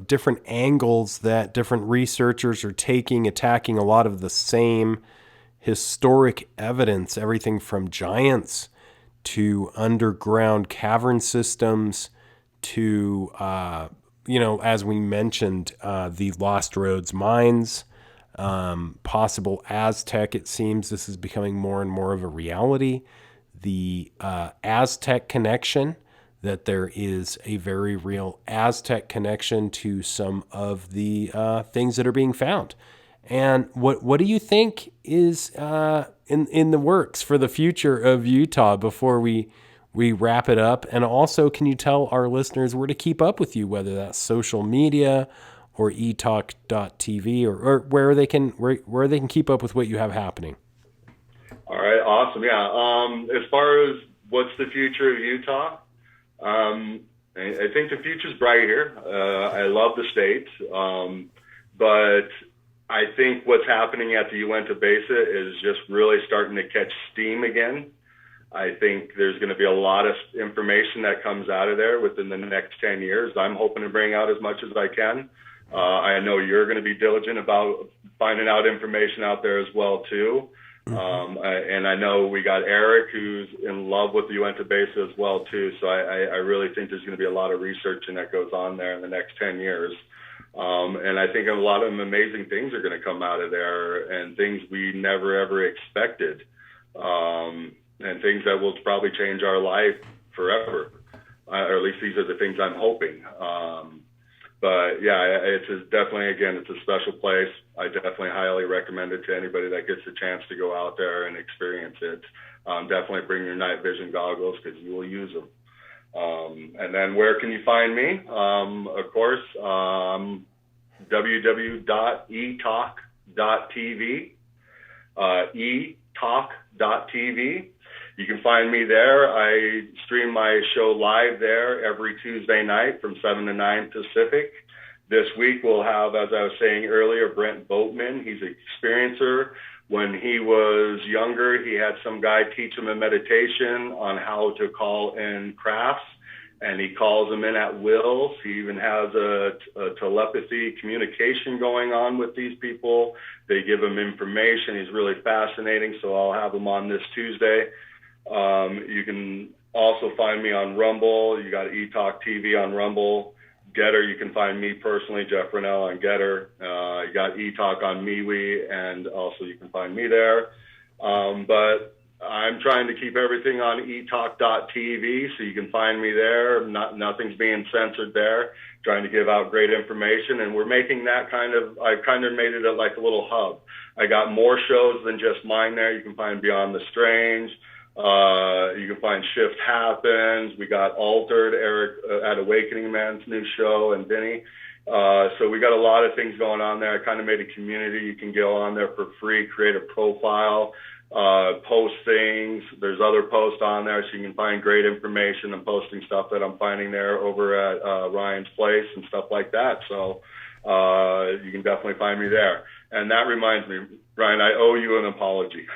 different angles that different researchers are attacking a lot of the same historic evidence, everything from giants to underground cavern systems to, as we mentioned, the Lost Roads mines, possible Aztec. It seems this is becoming more and more of a reality. The Aztec connection, that there is a very real Aztec connection to some of the things that are being found. And what do you think is in the works for the future of Utah before we wrap it up? And also, can you tell our listeners where to keep up with you, whether that's social media or etalk.tv or where they can keep up with what you have happening? All right, awesome. Yeah. As far as what's the future of Utah, I think the future's bright here. I love the state, but I think what's happening at the Uinta Basin is just really starting to catch steam again. I think there's going to be a lot of information that comes out of there within the next 10 years. I'm hoping to bring out as much as I can. I know you're going to be diligent about finding out information out there as well, too. And I know we got Eric, who's in love with the Uinta Basin as well, too. So I really think there's going to be a lot of research that goes on there in the next 10 years. And I think a lot of amazing things are going to come out of there and things we never, ever expected. And things that will probably change our life forever. Or at least these are the things I'm hoping. But yeah, it's definitely, again, it's a special place. I definitely highly recommend it to anybody that gets a chance to go out there and experience it. Definitely bring your night vision goggles because you will use them. And then where can you find me? Of course, www.etalk.tv, etalk.tv. You can find me there. I stream my show live there every Tuesday night from 7 to 9 Pacific. This week we'll have, as I was saying earlier, Brent Boatman. He's an experiencer. When he was younger, he had some guy teach him a meditation on how to call in crafts, and he calls them in at will. He even has a telepathy communication going on with these people. They give him information. He's really fascinating, so I'll have him on this Tuesday. You can also find me on Rumble. You got eTalk TV on Rumble. Getter, you can find me personally, Jeff Renel on Getter. You got eTalk on MeWe, and also you can find me there. But I'm trying to keep everything on eTalk.tv, so you can find me there. Nothing's being censored there. Trying to give out great information, and we're making that I've kind of made it like a little hub. I got more shows than just mine there. You can find Beyond the Strange. You can find Shift Happens. We got Altered, Eric at Awakening Man's new show, and Vinny. So we got a lot of things going on there. I kind of made a community. You can go on there for free, create a profile, post things. There's other posts on there, so you can find great information. I'm posting stuff that I'm finding there over at Ryan's Place and stuff like that. So you can definitely find me there. And that reminds me, Ryan, I owe you an apology.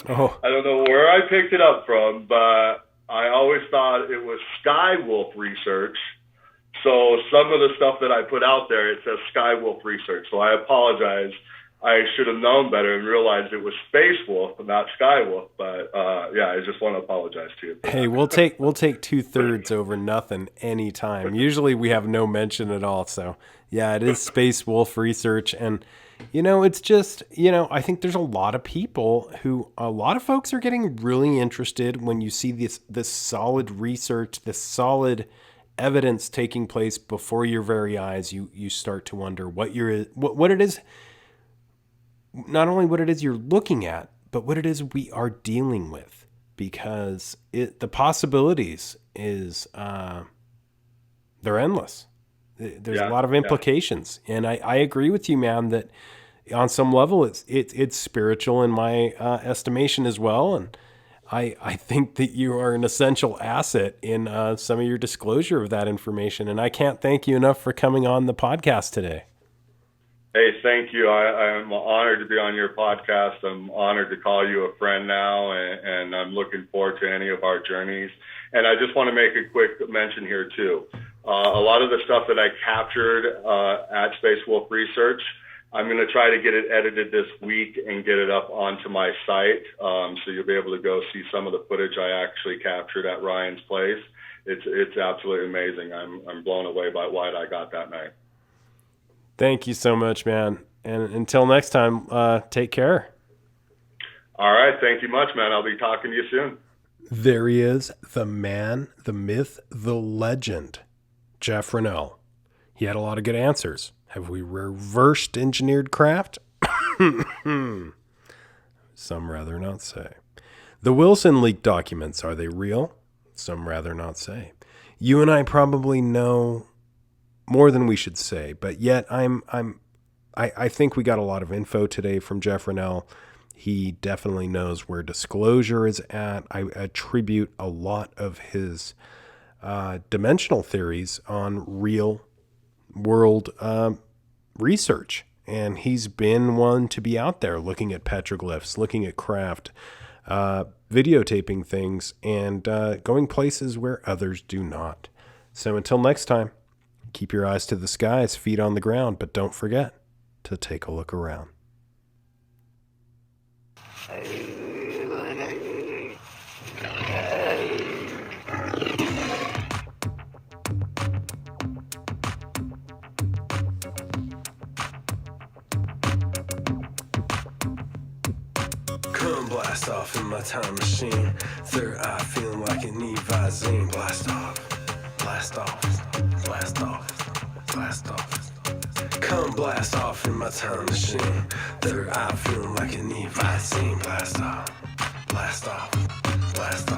Oh. I don't know where I picked it up from, but I always thought it was Skywolf Research. So some of the stuff that I put out there, it says Skywolf Research. So I apologize. I should have known better and realized it was Space Wolf, not Skywolf. But yeah, I just want to apologize to you. Hey, we'll take 2/3 over nothing anytime. Usually we have no mention at all. So yeah, it is Space Wolf Research. And it's just, I think there's a lot of folks are getting really interested when you see this solid research, this solid evidence taking place before your very eyes. You start to wonder what it is, not only what it is you're looking at, but what it is we are dealing with, because the possibilities is, they're endless. There's a lot of implications. Yeah. And I agree with you, man, that on some level it's spiritual in my estimation as well. And I think that you are an essential asset in some of your disclosure of that information. And I can't thank you enough for coming on the podcast today. Hey, thank you. I'm honored to be on your podcast. I'm honored to call you a friend now, and I'm looking forward to any of our journeys. And I just want to make a quick mention here, too. A lot of the stuff that I captured at Space Wolf Research, I'm going to try to get it edited this week and get it up onto my site. So you'll be able to go see some of the footage I actually captured at Ryan's Place. It's absolutely amazing. I'm blown away by what I got that night. Thank you so much, man. And until next time, take care. All right. Thank you much, man. I'll be talking to you soon. There he is, the man, the myth, the legend, Jeff Renel. He had a lot of good answers. Have we reversed engineered craft? Some rather not say. The Wilson leaked documents, are they real? Some rather not say. You and I probably know more than we should say, but yet I think we got a lot of info today from Jeff Renel. He definitely knows where disclosure is at. I attribute a lot of his dimensional theories on real world research. And he's been one to be out there looking at petroglyphs, looking at craft, videotaping things, and going places where others do not. So until next time, keep your eyes to the skies, feet on the ground, but don't forget to take a look around. Come blast off in my time machine. Third eye feeling like an Evazine. Blast off, blast off, blast off, blast off. Come blast off in my time machine. Third eye feeling like an Evazine. Blast off, blast off, blast off.